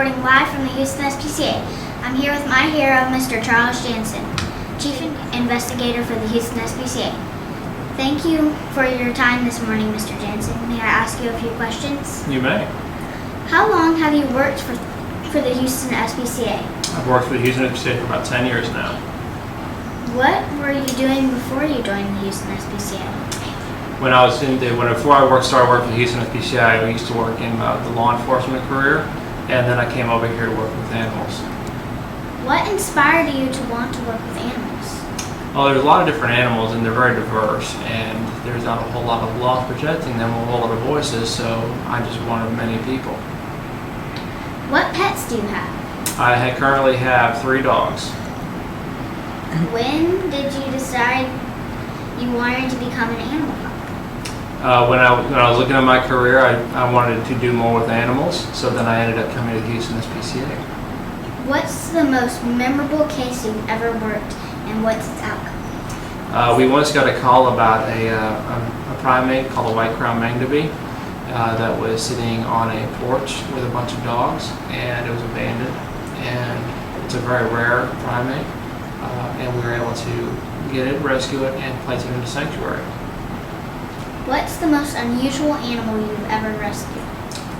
reporting live from the Houston SPCA. I'm here with my hero, Mr. Charles Jantzen, Chief Investigator for the Houston SPCA. Thank you for your time this morning, Mr. Jantzen. May I ask you a few questions? You may. How long have you worked for the Houston SPCA? I've worked for the Houston SPCA for about 10 years now. What were you doing before you joined the Houston SPCA? Before I started working for the Houston SPCA, I used to work in the law enforcement career, and then I came over here to work with animals. What inspired you to want to work with animals? Well, there's a lot of different animals, and they're very diverse, and there's not a whole lot of laws protecting them, a whole lot of voices, so I just one of many people. What pets do you have? I currently have 3 dogs. When did you decide you wanted to become an animal cop? When I was looking at my career, I wanted to do more with animals, so then I ended up coming to the Houston SPCA. What's the most memorable case you've ever worked, and what's its outcome? We once got a call about a primate called a white-crowned mangabe that was sitting on a porch with a bunch of dogs, and it was abandoned. And it's a very rare primate, and we were able to get it, rescue it, and place it into sanctuary. What's the most unusual animal you've ever rescued?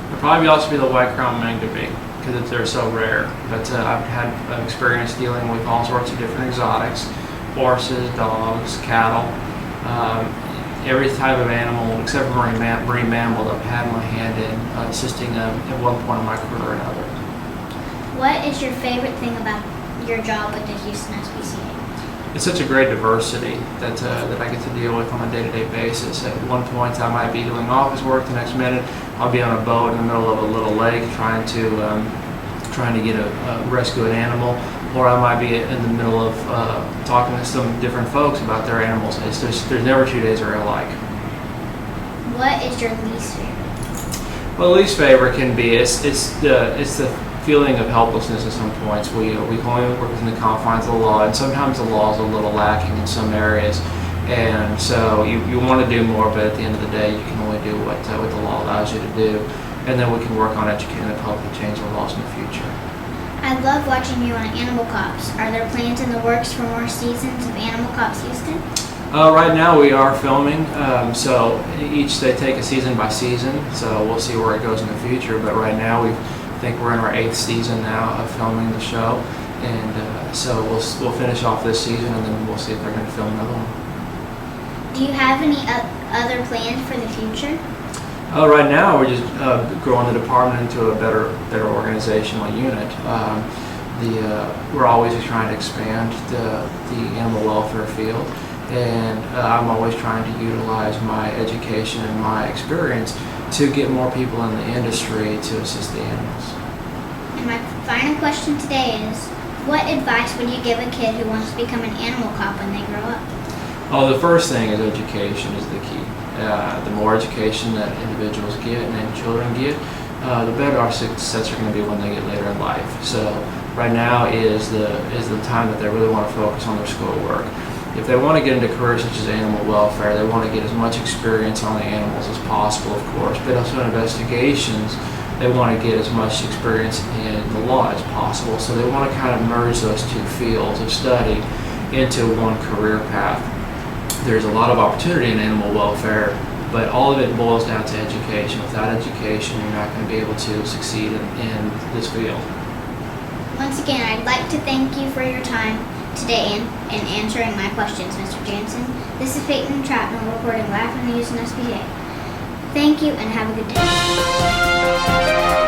It'd probably also be the white-crowned mangabe, because they're so rare. But I've had an experience dealing with all sorts of different exotics: horses, dogs, cattle, every type of animal except for marine mammal that I've had my hand in assisting them at one point in my career or another. What is your favorite thing about your job with the Houston SPCA? It's such a great diversity that I get to deal with on a day-to-day basis. At one point, I might be doing office work. The next minute, I'll be on a boat in the middle of a little lake trying to get a rescue an animal, or I might be in the middle of talking to some different folks about their animals. There's never 2 days are alike. What is your least favorite? Well, least favorite can be it's the feeling of helplessness at some points. We can only work within the confines of the law, and sometimes the law is a little lacking in some areas, and so you want to do more, but at the end of the day, you can only do what the law allows you to do, and then we can work on educating the public to change the laws in the future. I love watching you on Animal Cops. Are there plans in the works for more seasons of Animal Cops Houston? Right now we are filming, so they take a season by season, so we'll see where it goes in the future, but right now I think we're in our 8th season now of filming the show, and so we'll finish off this season, and then we'll see if they're going to film another one. Do you have any other plans for the future? Right now we're just growing the department into a better organizational unit. We're always trying to expand the animal welfare field, and I'm always trying to utilize my education and my experience to get more people in the industry to assist the animals. And my final question today is, what advice would you give a kid who wants to become an animal cop when they grow up? Well, the first thing is education is the key. The more education that individuals get and children get, the better our success are going to be when they get later in life. So right now is the time that they really want to focus on their schoolwork. If they want to get into careers such as animal welfare, they want to get as much experience on the animals as possible, of course, but also in investigations, they want to get as much experience in the law as possible. So they want to kind of merge those 2 fields of study into one career path. There's a lot of opportunity in animal welfare, but all of it boils down to education. Without education, you're not going to be able to succeed in this field. Once again, I'd like to thank you for your time today and answering my questions, Mr. Jantzen. This is Payton reporting live from the Houston SPCA. Thank you and have a good day.